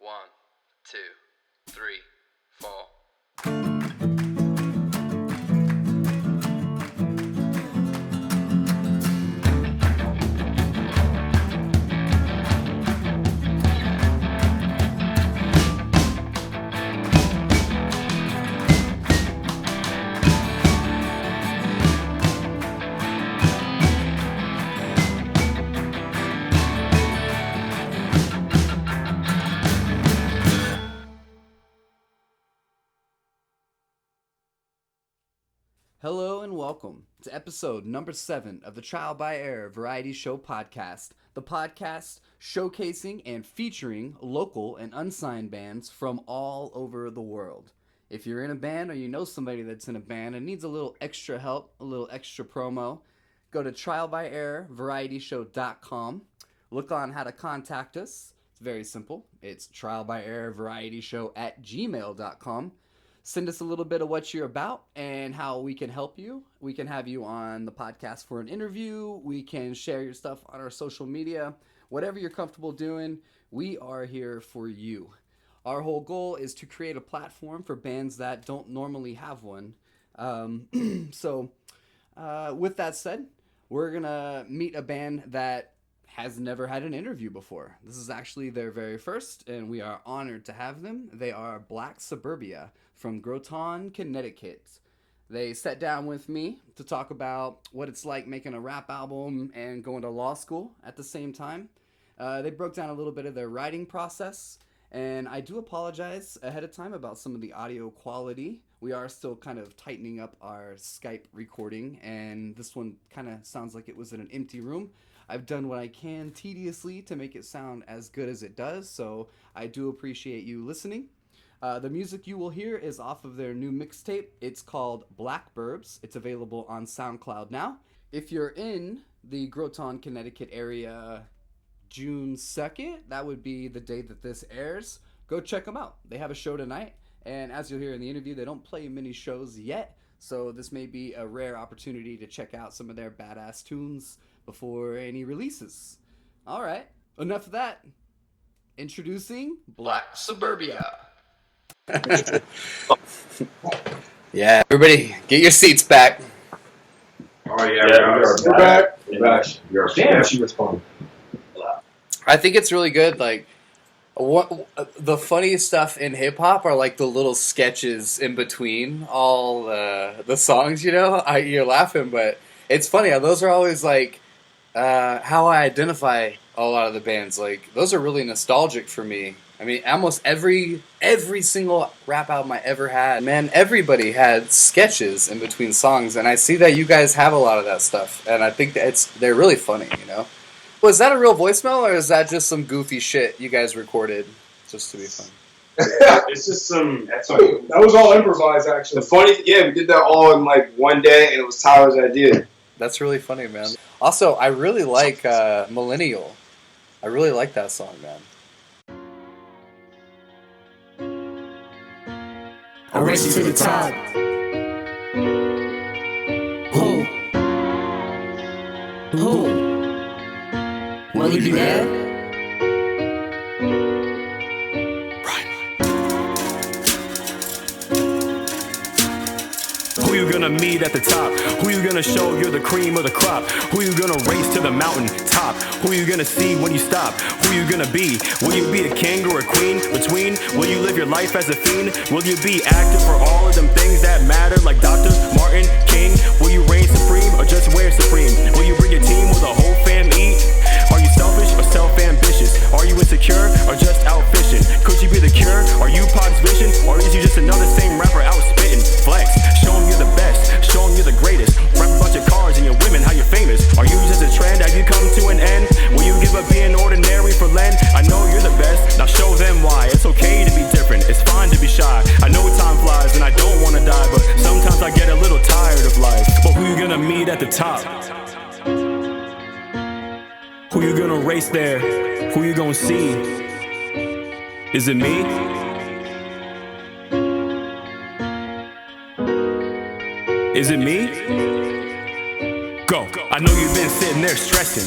1, 2, 3, 4. Hello and welcome to episode number 7 of the Trial by Error Variety Show podcast, the podcast showcasing and featuring local and unsigned bands from all over the world. If you're in a band or you know somebody that's in a band and needs a little extra help, a little extra promo, go to trialbyerrorvarietyshow.com. Look on how to contact us. It's very simple. It's trialbyerrorvarietyshow@gmail.com. Send us a little bit of what you're about and how we can help you. We can have you on the podcast for an interview. We can share your stuff on our social media. Whatever you're comfortable doing, we are here for you. Our whole goal is to create a platform for bands that don't normally have one. So with that said, we're going to meet a band that has never had an interview before. This is actually their very first, and we are honored to have them. They are Black Suburbia from Groton, Connecticut. They sat down with me to talk about what it's like making a rap album and going to law school at the same time. They broke down a little bit of their writing process, and I do apologize ahead of time about some of the audio quality. We are still kind of tightening up our Skype recording, and this one kind of sounds like it was in an empty room. I've done what I can tediously to make it sound as good as it does, so I do appreciate you listening. The music you will hear is off of their new mixtape. It's called Black BURBS. It's available on SoundCloud now. If you're in the Groton, Connecticut area June 2nd, that would be the day that this airs, go check them out. They have a show tonight, and as you'll hear in the interview, they don't play many shows yet, so this may be a rare opportunity to check out some of their badass tunes before any releases. All right, enough of that. Introducing Black Suburbia. Yeah, everybody, get your seats back. Oh yeah, we're back. Damn, she was fun. I think it's really good. Like, what the funniest stuff in hip hop are like the little sketches in between all the songs. You know, you're laughing, but it's funny. Those are always like how I identify a lot of the bands. Like, those are really nostalgic for me. I mean, almost every single rap album I ever had, man, everybody had sketches in between songs, and I see that you guys have a lot of that stuff, and I think that they're really funny, you know? Was that a real voicemail, or is that just some goofy shit you guys recorded just to be fun? It's just some. That was all improvised, actually. We did that all in like one day, and it was Tyler's idea. That's really funny, man. Also, I really like Millennial. I really like that song, man. I race you to the top. Who? Will you be there? Who you gonna meet at the top? Who you gonna show you're the cream of the crop? Who you gonna race to the mountain top? Who you gonna see when you stop? Who you gonna be? Will you be a king or a queen? Between? Will you live your life as a fiend? Will you be active for all of them things that matter, like Dr. Martin King? Will you reign supreme or just wear supreme? Will you bring your team with a whole fam eat? Are you selfish or self-ambitious? Are you insecure or just out fishing? Could you be the cure? Are you Pac's vision? Or is you just another same rapper out spitting? Flex, show them you're the best, show them you're the greatest. Rap a bunch of cars and your women, how you're famous. Are you just a trend? Have you come to an end? Will you give up being ordinary for Len? I know you're the best, now show them why. It's okay to be different, it's fine to be shy. I know time flies and I don't wanna die, but sometimes I get a little tired of life. But who you gonna meet at the top? Who you gonna race there? Who you gonna see? Is it me? Is it me? Go. I know you've been sitting there stressing,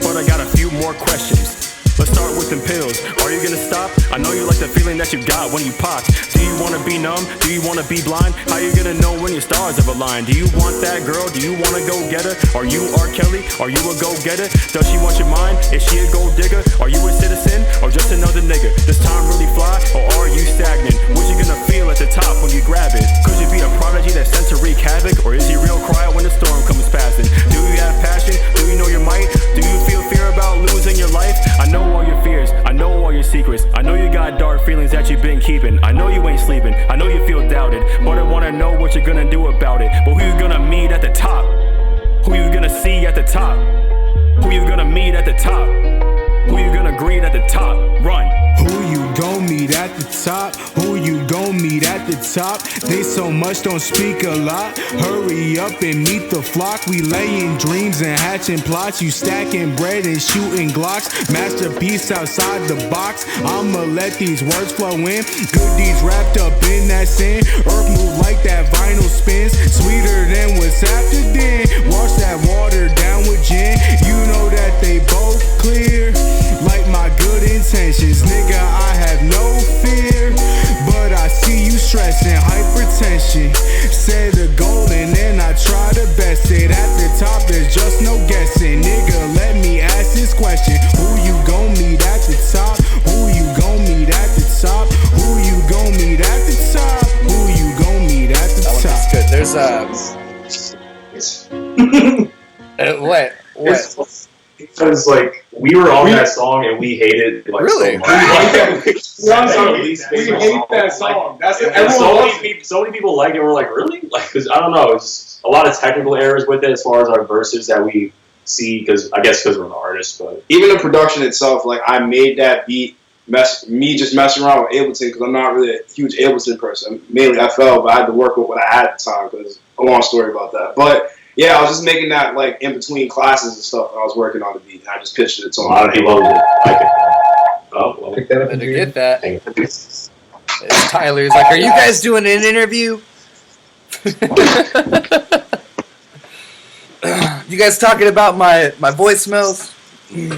but I got a few more questions. Let's start with them pills. Are you gonna stop? I know you like the feeling that you got when you pop. Do you wanna be numb? Do you wanna be blind? How you gonna know when your stars have aligned? Do you want that girl? Do you wanna go get her? Are you R. Kelly? Are you a go-getter? Does she want your mind? Is she a gold digger? Are you a citizen or just another nigga? Does time really fly or are you stagnant? What you gonna feel at the top when you grab it? Could you be a prodigy that's sent to wreak havoc? Or is he real quiet when the storm comes passing? Do you have passion? Do you know your might? Do you feel fear about losing your life? I know all your fears, I know all your secrets. I know you got dark feelings that you've been keeping. I know you ain't sleeping, I know you feel doubted, but I wanna know what you're gonna do about it. But who you gonna meet at the top? Who you gonna see at the top? Who you gonna meet at the top? Who you gonna greet at the top? Run. Who you gon' meet at the top? Who you gon' meet at the top? They so much, don't speak a lot. Hurry up and meet the flock. We laying dreams and hatching plots. You stacking bread and shooting Glocks. Masterpiece outside the box. I'ma let these words flow in. Good deeds wrapped up in that sin. Earth move like that vinyl spins. Sweeter than what's after then. Wash that water down with gin. You know that they both clear. Like my good intentions, nigga, I have no fear. But I see you stressing, hypertension. Set a goal and then I try to best it. At the top, there's just no guessing. Nigga, let me ask this question. Who you gon' meet at the top? Who you gon' meet at the top? Who you gon' meet at the top? Who you gon' meet at the That top? one's good. There's what? Because like we were on that song and we hated like Really? so much. We hate that song. That's it. And Everyone so many people like it. We're like, really? Like, because I don't know, it's a lot of technical errors with it as far as our verses that we see. Because I guess because we're an artist, but even the production itself, like I made that beat, me just messing around with Ableton because I'm not really a huge Ableton person. Mainly FL, but I had to work with what I had at the time because a long story about that. But yeah, I was just making that like in between classes and stuff. And I was working on the beat, and I just pitched it to a lot of people like it. Oh, well, Pick that up. Better get that. It's Tyler's like, are you guys doing an interview? You guys talking about my voicemails? We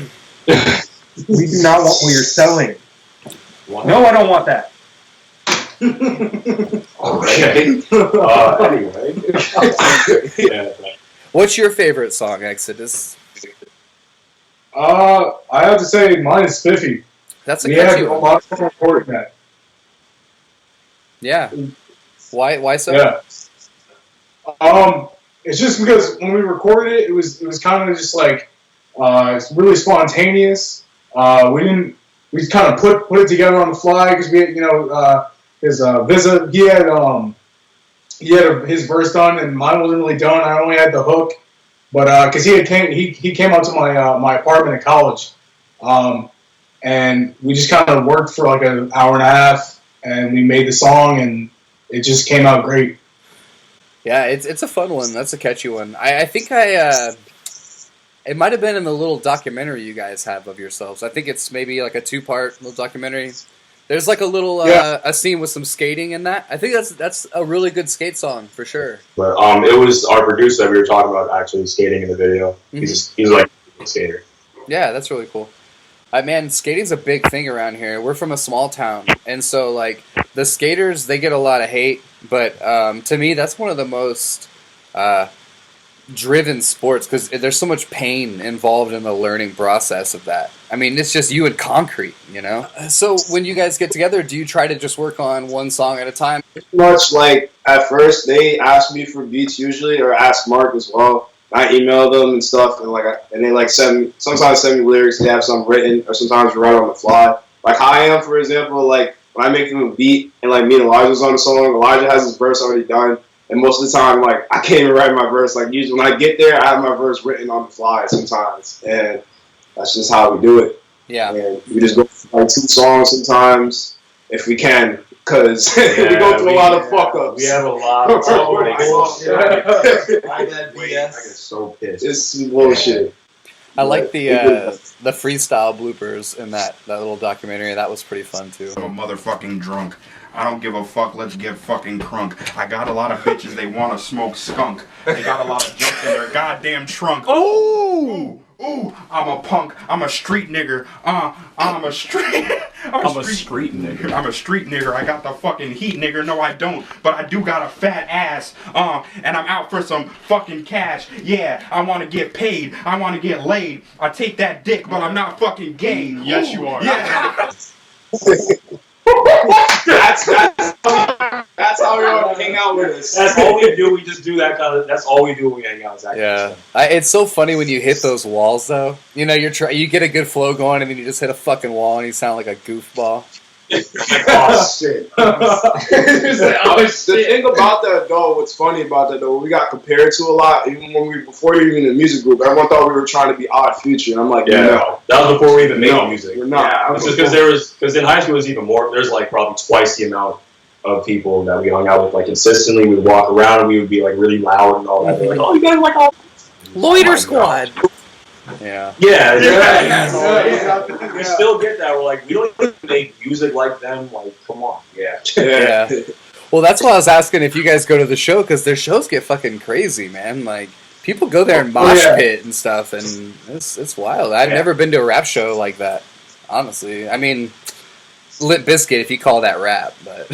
do not want what you're selling. What? No, I don't want that. Okay. Anyway. Yeah. What's your favorite song, Exodus? I have to say mine is Spiffy. That's a We had catchy a one. lot of fun recording that. Yeah. Why so? Yeah. It's just because when we recorded it, it was kind of just like it's really spontaneous. We kind of put it together on the fly because we had, his Visa, he had his verse done and mine wasn't really done. I only had the hook, but because he came out to my apartment in college, and we just kind of worked for like an hour and a half, and we made the song, and it just came out great. Yeah, it's a fun one. That's a catchy one. I think it might have been in the little documentary you guys have of yourselves. I think it's maybe like a 2-part little documentary. There's like a little a scene with some skating in that. I think that's a really good skate song for sure. But it was our producer that we were talking about actually skating in the video. Mm-hmm. He's like a skater. Yeah, that's really cool. Man, skating's a big thing around here. We're from a small town, and so like the skaters, they get a lot of hate. But to me, that's one of the most driven sports because there's so much pain involved in the learning process of that. I mean, it's just you and concrete, you know? So when you guys get together, do you try to just work on one song at a time? much like at first they ask me for beats usually, or ask Mark as well. I email them and stuff, and they like sometimes send me lyrics. They have some written, or sometimes we write on the fly. Like How I Am, for example, like when I make them a beat and like me and Elijah's on the song, Elijah has his verse already done. And most of the time, like, I can't even write my verse. Like, usually when I get there, I have my verse written on the fly sometimes. And that's just how we do it. Yeah. And we just go for like 2 songs sometimes, if we can. Because we go through a lot of fuck-ups. We have a lot of bullshit. I get so pissed. It's some bullshit. I like the freestyle bloopers in that little documentary. That was pretty fun, too. I'm a motherfucking drunk. I don't give a fuck, let's get fucking crunk. I got a lot of bitches, they wanna smoke skunk. They got a lot of junk in their goddamn trunk. Oh! Ooh, I'm a punk. I'm a street nigger. I'm a street nigger. I'm a street nigger. I got the fucking heat, nigger. No, I don't. But I do got a fat ass. And I'm out for some fucking cash. Yeah, I want to get paid. I want to get laid. I take that dick, but I'm not fucking gay. Yes, you are. Yeah. That's how we all hang out with us. That's all we do. We just do that kind of. That's all we do when we hang out. Exactly. Yeah, it's so funny when you hit those walls, though. You know, you get a good flow going, and then you just hit a fucking wall, and you sound like a goofball. Oh shit! The thing about that though, what's funny about that though, we got compared to a lot. Even when before we were in the music group, everyone thought we were trying to be Odd Future, and I'm like, no, that was before we even made music. We're not. Yeah, it's just because in high school it was even more. There's like probably twice the amount of people that we hung out with like consistently. We'd walk around and we would be like really loud and all that. They're like, oh, you guys like all Loiter Squad. Yeah. Yeah. We still get that. We're like, we don't even make music like them. Like, come on. Yeah. Well, that's why I was asking if you guys go to the show, because their shows get fucking crazy, man. Like, people go there and mosh pit and stuff, and it's wild. I've never been to a rap show like that, honestly. I mean, Limp Bizkit, if you call that rap, but...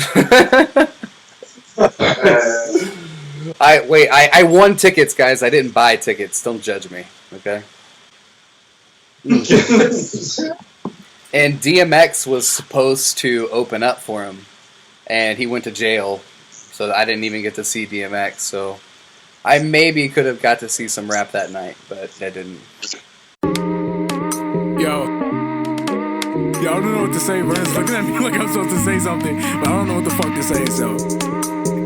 I won tickets, guys. I didn't buy tickets. Don't judge me, okay? And DMX was supposed to open up for him, and he went to jail, so I didn't even get to see DMX. So I maybe could have got to see some rap that night, but I didn't. Y'all don't know what to say, bro. It's looking at me like I'm supposed to say something, but I don't know what the fuck to say, so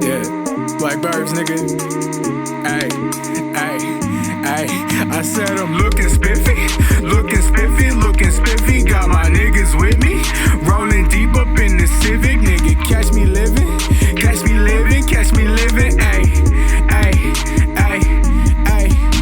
yeah. Black BURBS, nigga. Ay. I said I'm looking spiffy. Got my niggas with me. Rolling deep up in the Civic, nigga. Catch me living. Ay.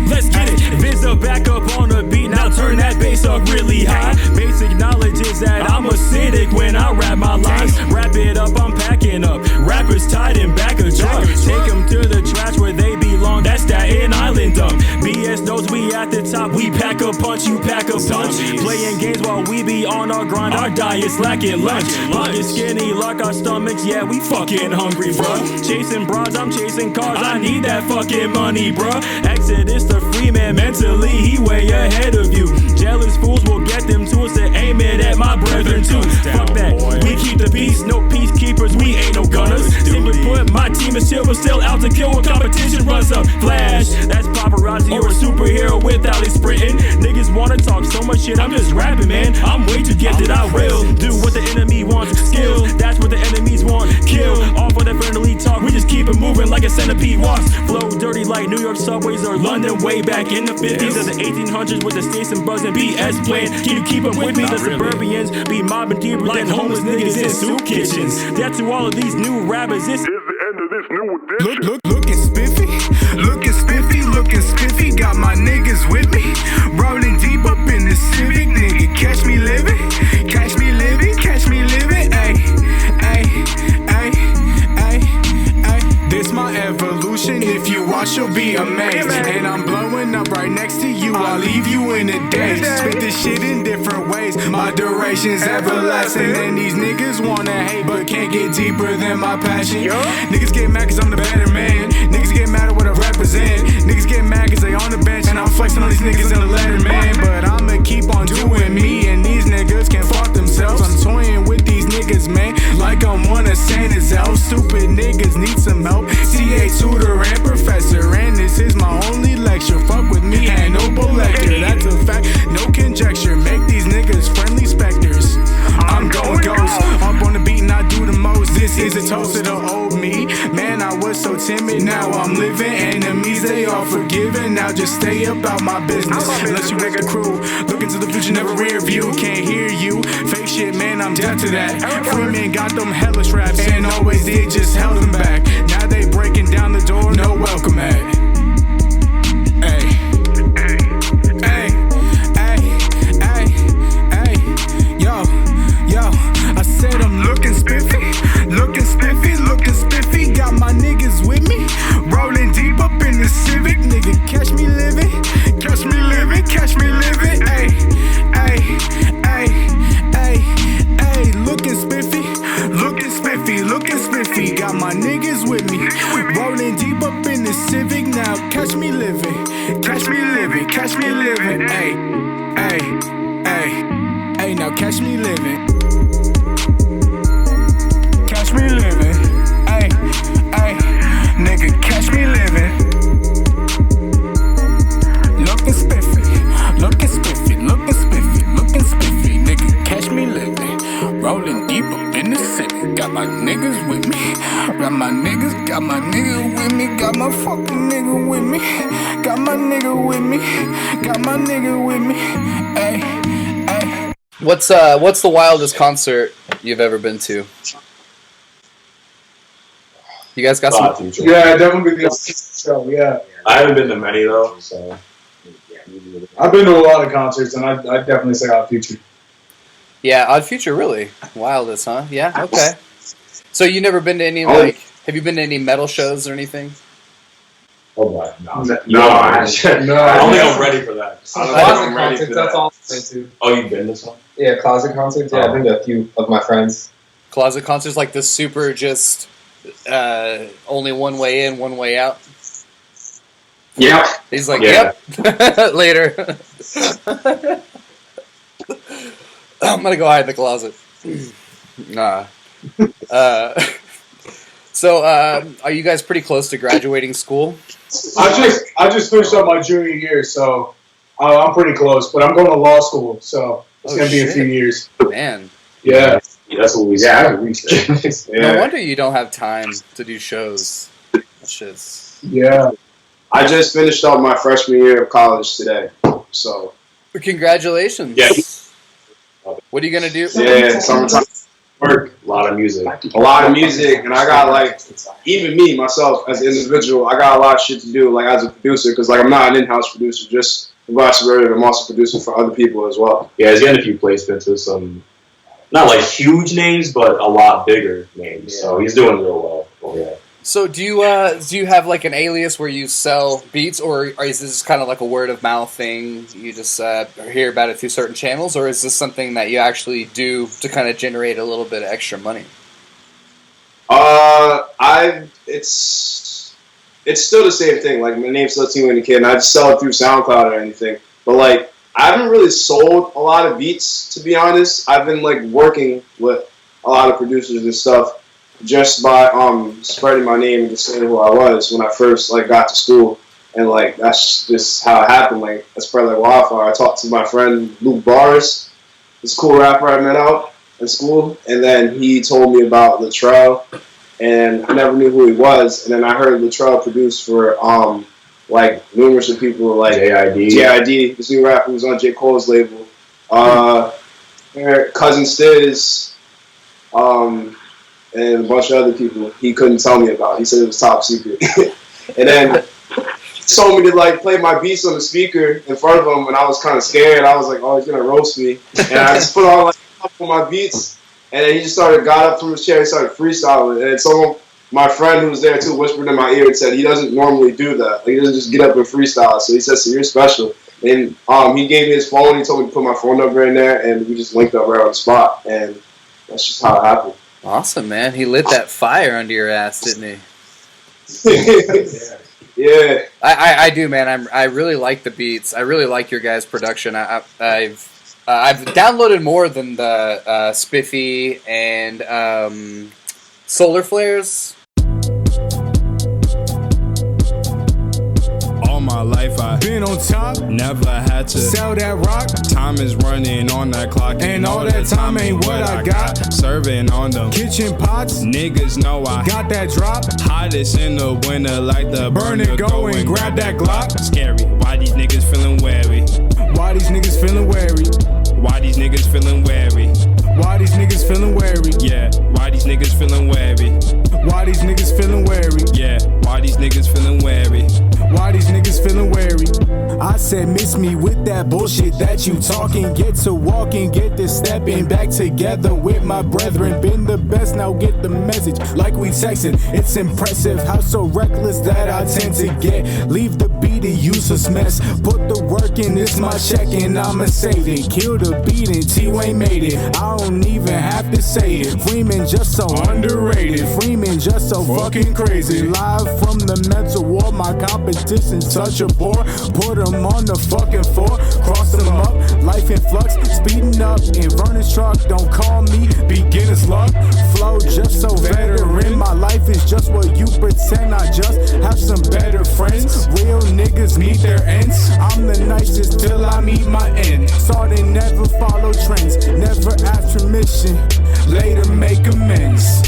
Let's get it. Vizza back up on the beat. Now turn that bass up really high. Basic knowledge is that I'm acidic when I rap my lines. Wrap it up, I'm packing up. Rappers tied in back of truck. Take them to the trash where they belong. That's that in Island dump. BS knows we at the top. We pack a punch, you pack a punch. Playing games while we be on our grind. Our diet's lacking lunch. Looking skinny like our stomachs. Yeah, we fucking hungry, bruh. Chasing broads, I'm chasing cars. I need that fucking money, bruh. Exodus the free man. Mentally, he way ahead of you. Jealous fools will get them tools to aim it at my brethren too. Fuck that. We keep the peace, no peacekeepers. We ain't no gunners. Simply put, my team is chill, but still out to kill when competition runs up. Flash, that's paparazzi or a superhero without it sprinting. Niggas wanna talk so much shit, I'm just rapping, man. I'm way too gifted, I will do what the enemy wants. Skill, that's what the enemies want. Kill, all for the friendly talk. We just keep it moving like a centipede walks. Flow dirty like New York subways or London way back in the 50s or the 1800s with the states and bugs and BS plan. Can you keep up with me? The suburbians be mobbing deeper than homeless niggas in soup kitchens. That to all of these new rappers, this is the end of this new edition. Looking spiffy, got my niggas with me. Rolling deep up in the Civic, nigga. Catch me living. Ay. This my evolution. If you watch, you'll be amazed. And I'm blowing up right next to you. I'll leave you in a daze. Spit this shit in different ways. My duration's everlasting. And these niggas wanna hate, but can't get deeper than my passion. Niggas get mad cause I'm the better man. Niggas get mad at what I represent. Niggas get mad cause they on the bench. And I'm flexing on these niggas in the letter, man. But I'ma keep on doing me. And these niggas can fuck themselves. I'm toying with these niggas, man. Like I'm one of Santa's elves. Stupid niggas need some help. CA tutor and professor. And this is my only lecture. Fuck with me, ain't no lecture. That's a fact, no conjecture. Make these niggas friendly specters. I'm going ghost. Up on the beat and I do the most. This is a toast to the old me. Man, I was so timid. Now I'm living. Enemies, they all forgiven. Now just stay about my business. Unless you make a crew. Look into the future, never rear view. Can't hear you. Fake shit, man, I'm deaf to that. Freeman got them hellish raps. And always did, just held them back. Now they breaking down the door. No welcome at. I said I'm looking spiffy, got my niggas with me, rolling deep up in the Civic, nigga, catch me living. catch me living. Catch me living. Ay, ay, nigga, catch me living. Looking spiffy, looking spiffy, looking spiffy, looking spiffy, nigga, catch me living. Rolling deep up in the city, got my niggas with me. Got my niggas with me, got my fucking nigga with me. Got my nigga with me, got my nigga with me. Ay, ay. What's the wildest concert you've ever been to? You guys got some? Yeah, definitely the show. Yeah, I haven't been to many though, so I've been to a lot of concerts, and I'd definitely say Odd Future. Yeah, Odd Future, really? Wildest, huh? Yeah, okay. So you never been to any, like, have you been to any metal shows or anything? Oh my, no, I don't think I'm ready for that. Closet concerts, that's all I've been to. Oh, you've been to some? Yeah, closet concerts. Yeah, I've been to a few of my friends. Closet concerts, like the super just only one way in, one way out? Yeah. He's like, yep. Later. I'm gonna go hide in the closet. Nah. So, are you guys pretty close to graduating school? I just finished up my junior year, so I'm pretty close. But I'm going to law school, so it's gonna be a few years. Man. Yeah. That's what we said. No wonder you don't have time to do shows. That shit's... Yeah. I just finished up my freshman year of college today, so. Congratulations. Yeah. What are you gonna do? Yeah, summertime work. A lot of music. A lot of music, and I got like, even me myself as an individual, I got a lot of shit to do, like as a producer, because like I'm not an in-house producer, just in Black Suburbia. I'm also producing for other people as well. Yeah, he's getting a few placements with some, not like huge names, but a lot bigger names. Yeah. So he's doing real well. Oh, yeah. So do you have like an alias where you sell beats, or is this kind of like a word of mouth thing? You just hear about it through certain channels, or is this something that you actually do to kind of generate a little bit of extra money? It's still the same thing. Like my name's still T-Wayne the Kid, and I just sell it through SoundCloud or anything. But like I haven't really sold a lot of beats, to be honest. I've been like working with a lot of producers and stuff. Just by spreading my name and just saying who I was when I first like got to school, and like that's just how it happened. Like I spread like wildfire. I talked to my friend Luke Bars, this cool rapper I met out in school, and then he told me about Latrell, and I never knew who he was. And then I heard Latrell produce for like numerous of people like JID, this new rapper who's on J. Cole's label, Cousin Stiz, and a bunch of other people he couldn't tell me about. He said it was top secret. And then he told me to like play my beats on the speaker in front of him, and I was kind of scared. I was like, oh, he's gonna roast me. And I just put on like a couple of my beats, and then he just got up from his chair and started freestyling. And someone, my friend who was there too, whispered in my ear and said he doesn't normally do that. Like, he doesn't just get up and freestyle. So he said, so you're special. And he gave me his phone. He told me to put my phone number in there, and we just linked up right on the spot. And that's just how it happened. Awesome, man. He lit that fire under your ass, didn't he? Yeah. I do, man. I really like the beats. I really like your guys' production. I've downloaded more than the Spiffy and Solar Flares. My life I've been on top, never had to sell that rock. Time is running on that clock, and all that time ain't what I got. Serving on them kitchen pots, niggas know I got that drop. Hottest in the winter, like the burner. Go and grab that Glock. Scary, why these niggas feeling wary? Why these niggas feeling wary? Why these niggas feeling wary? Why these niggas feeling wary? Yeah, why these niggas feeling wary? Why these niggas feeling wary? Yeah, why these niggas feeling wary? Why these niggas feeling wary? I said miss me with that bullshit that you talking. Get to walking, get to stepping back together with my brethren. Been the best, now get the message like we texting. It's impressive how so reckless that I tend to get. Leave the beat a useless mess. Put the work in, it's my check and I'ma save it. Kill the beat and T-Wayne made it. I don't even have to say it. Freeman just so underrated. Freeman just so fucking crazy. Live from the mental wall, my competition touch a bore. Put them on the fucking floor, cross them up life in flux, speeding up in Vernon's truck. Don't call me beginner's luck. Flow just so veteran. My life is just what you pretend. I just have some better friends. Real niggas meet their ends. I'm the nicest till I meet my end. Saw they never follow trends, never after mission. Later make amends.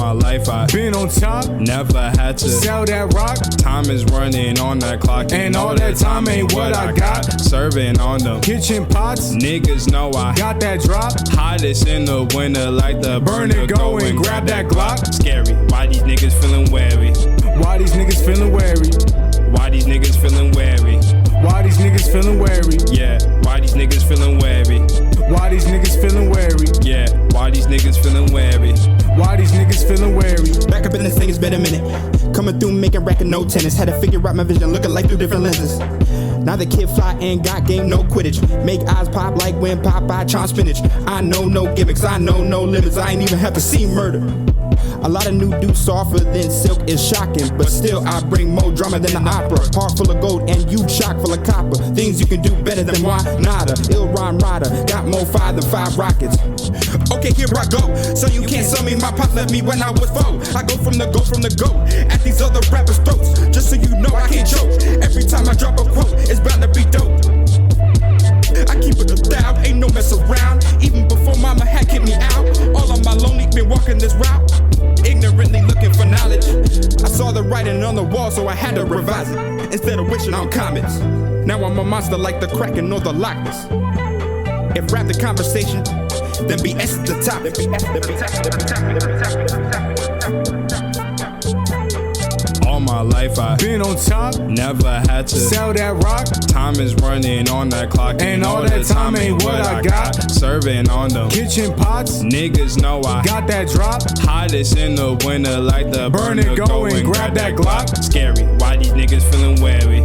Life I've been on top, never had to sell that rock. Time is running on that clock, and all that time ain't what I got. Serving on them kitchen pots, niggas know I got that drop. Hottest in the winter, like the burner. Go and grab that Glock. Scary, why these niggas feeling wary? Why these niggas feeling wary? Why these niggas feeling wary? Why these niggas feeling wary? Yeah, why these niggas feeling wary? Why these niggas feeling wary? Yeah, why these niggas feeling wary? Why these niggas feeling wary? Back up in this thing, it's been a minute. Coming through, making racket, no tennis. Had to figure out my vision, looking like through different lenses. Now the kid fly and got game, no Quidditch. Make eyes pop like when Popeye chomp spinach. I know no gimmicks, I know no limits. I ain't even have to see murder. A lot of new dudes softer than silk is shocking, but still I bring more drama than the opera. Heart full of gold and you chock full of copper. Things you can do better than why nada. Ill rhyme rider, got more fire than 5 rockets. Okay, here I go. So you can't sell me, my pop left me when I was 4. I go from the go at these other rappers' throats. Just so you know I can't choke. Every time I drop a quote, it's bound to be dope. I keep it 1,000, ain't no mess around. Even before mama had kicked me out. All of my lonely been walking this route, ignorantly looking for knowledge. I saw the writing on the wall, so I had to revise it instead of wishing on comments. Now I'm a monster like the Kraken or the Loch Ness. If rap the conversation, then BS at the top. All my life I've been on top, never had to sell that rock. Time is running on that clock, and all that time ain't what I got. Serving on them kitchen pots, niggas know I got that drop. Hottest in the winter, like the burner. Go and grab that Glock. Scary, why these niggas feeling wary?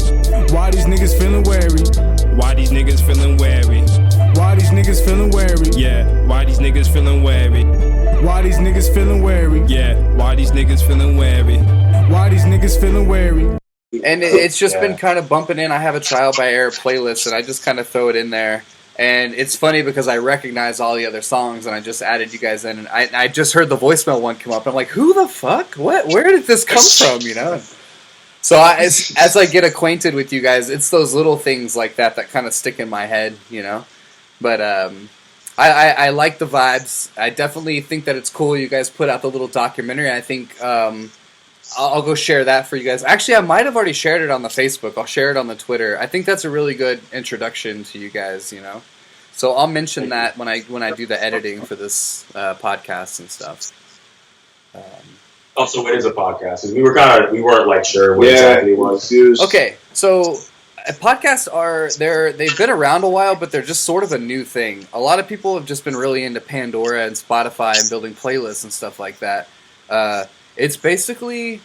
Why these niggas feeling wary? Why these niggas feeling wary? Why these niggas feeling wary? Yeah, why these niggas feeling wary? Why these niggas feeling wary? Yeah, why these niggas feeling wary? Why these niggas feeling wary? And it's just been kind of bumping in. I have a trial by error playlist, and I just kind of throw it in there. And it's funny because I recognize all the other songs, and I just added you guys in. And I just heard the voicemail one come up. And I'm like, who the fuck? What? Where did this come from? You know. So as I get acquainted with you guys, it's those little things like that kind of stick in my head, you know. But I like the vibes. I definitely think that it's cool you guys put out the little documentary. I think I'll go share that for you guys. Actually, I might have already shared it on the Facebook. I'll share it on the Twitter. I think that's a really good introduction to you guys, you know. So I'll mention that when I do the editing for this podcast and stuff. Also, what is a podcast? We weren't like sure what exactly it was. Okay, so podcasts they've been around a while, but they're just sort of a new thing. A lot of people have just been really into Pandora and Spotify and building playlists and stuff like that. It's basically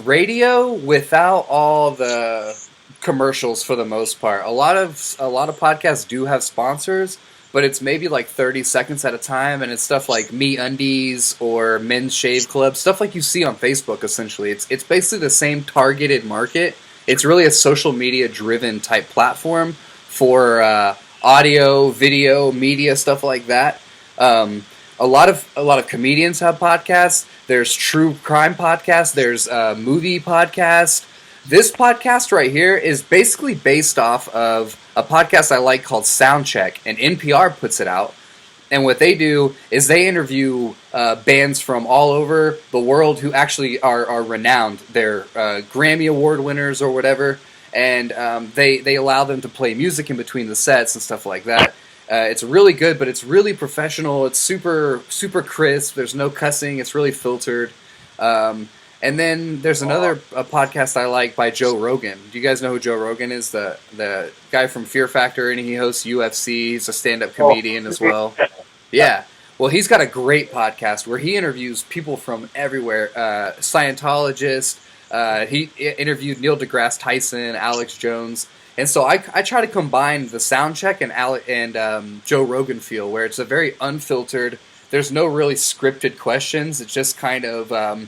radio without all the commercials for the most part. A lot of podcasts do have sponsors, but it's maybe like 30 seconds at a time, and it's stuff like MeUndies or Men's Shave Club, stuff like you see on Facebook. Essentially, it's basically the same targeted market. It's really a social media driven type platform for audio, video, media, stuff like that. A lot of comedians have podcasts. There's true crime podcasts. There's movie podcasts. This podcast right here is basically based off of a podcast I like called Soundcheck, and NPR puts it out. And what they do is they interview bands from all over the world who actually are renowned. They're Grammy Award winners or whatever, and they allow them to play music in between the sets and stuff like that. It's really good, but it's really professional. It's super crisp. There's no cussing. It's really filtered. And then there's another podcast I like by Joe Rogan. Do you guys know who Joe Rogan is? The guy from Fear Factor, and he hosts UFC. He's a stand-up comedian as well. Yeah. Well, he's got a great podcast where he interviews people from everywhere. Scientologists. He interviewed Neil deGrasse Tyson, Alex Jones. And so I try to combine the Soundcheck and Joe Rogan feel, where it's a very unfiltered, there's no really scripted questions. It's just kind of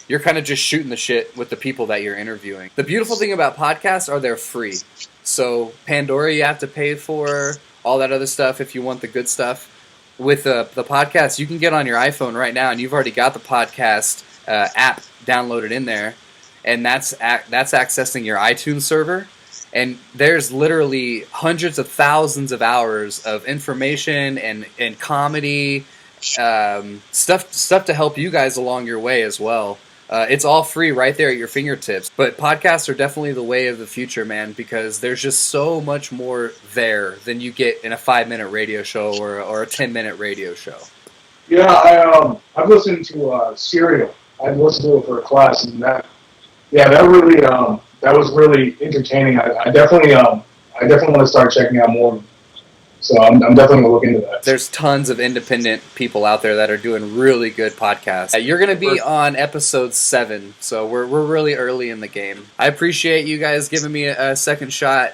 you're kind of just shooting the shit with the people that you're interviewing. The beautiful thing about podcasts are they're free. So Pandora you have to pay for, all that other stuff if you want the good stuff. With the podcast, you can get on your iPhone right now, and you've already got the podcast app downloaded in there, and that's accessing your iTunes server. And there's literally hundreds of thousands of hours of information and comedy stuff to help you guys along your way as well. It's all free right there at your fingertips. But podcasts are definitely the way of the future, man, because there's just so much more there than you get in a 5-minute radio show or a 10-minute radio show. Yeah, I've listened to Serial. I've listened to it for a class, and that really that was really entertaining. I definitely want to start checking out more. So I'm definitely going to look into that. There's tons of independent people out there that are doing really good podcasts. You're going to be on episode 7, so we're really early in the game. I appreciate you guys giving me a second shot.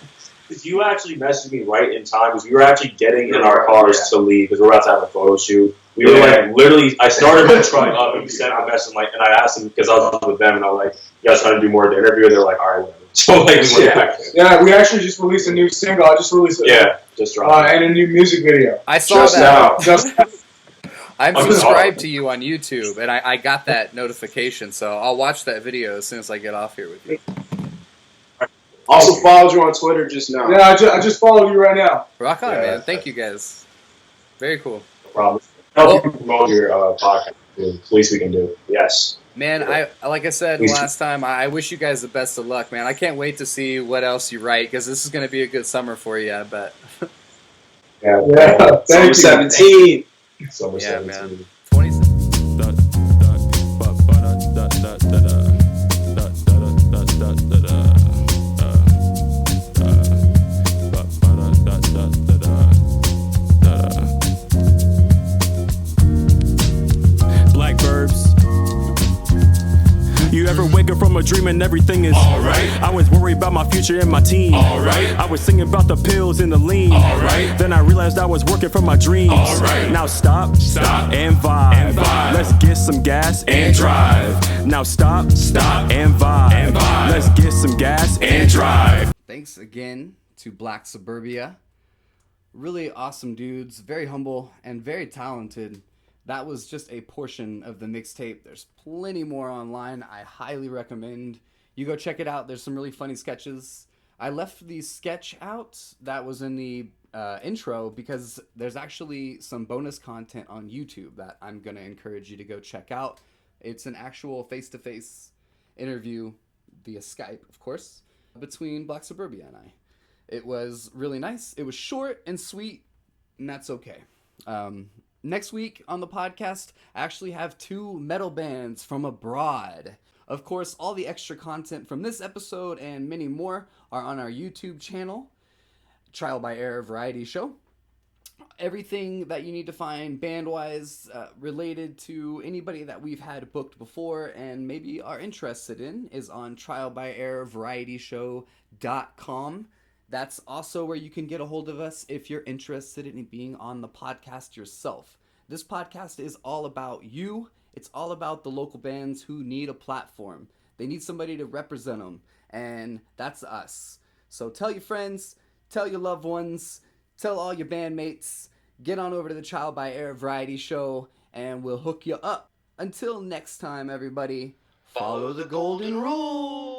Because you actually messaged me right in time, because we were actually getting in our cars to leave, because we're about to have a photo shoot. We were like, literally, I started my truck up, and we sent a message, and I asked them, because I was with them, and I was like, you guys trying to do more of the interview? They're like, all right, whatever. So, like, we went back. Yeah, we actually just released a new single. I just released it. Yeah, just dropped and a new music video. I saw that. I'm subscribed to you on YouTube, and I got that notification, so I'll watch that video as soon as I get off here with you. Also followed you on Twitter just now. Yeah, I just followed you right now. Rock on, man. Thank you, guys. Very cool. No problem. Help you promote your podcast. The least we can do. Yes. Man, like I said last time, I wish you guys the best of luck, man. I can't wait to see what else you write, because this is going to be a good summer for you, I bet. Yeah. Summer 17. Summer 17. Man. 27. Black Burbs. You ever wake up from a dream and everything is alright? I was worried about my future and my team. Alright. I was thinking about the pills and the lean. Alright. Then I realized I was working for my dreams. Alright. Now stop, and vibe. Let's get some gas and drive. Now stop, and vibe. Let's get some gas and drive. Thanks again to Black Suburbia. Really awesome dudes, very humble and very talented. That was just a portion of the mixtape. There's plenty more online. I highly recommend you go check it out. There's some really funny sketches. I left the sketch out that was in the intro because there's actually some bonus content on YouTube that I'm going to encourage you to go check out. It's an actual face-to-face interview via Skype, of course, between Black Suburbia and I. It was really nice. It was short and sweet, and that's okay. Next week on the podcast, I actually have 2 metal bands from abroad. Of course, all the extra content from this episode and many more are on our YouTube channel, Trial by Error Variety Show. Everything that you need to find band-wise related to anybody that we've had booked before and maybe are interested in is on trialbyerrorvarietyshow.com. That's also where you can get a hold of us if you're interested in being on the podcast yourself. This podcast is all about you. It's all about the local bands who need a platform. They need somebody to represent them, and that's us. So tell your friends, tell your loved ones, tell all your bandmates, get on over to the Trial by Error Variety Show, and we'll hook you up. Until next time, everybody, follow the golden rule.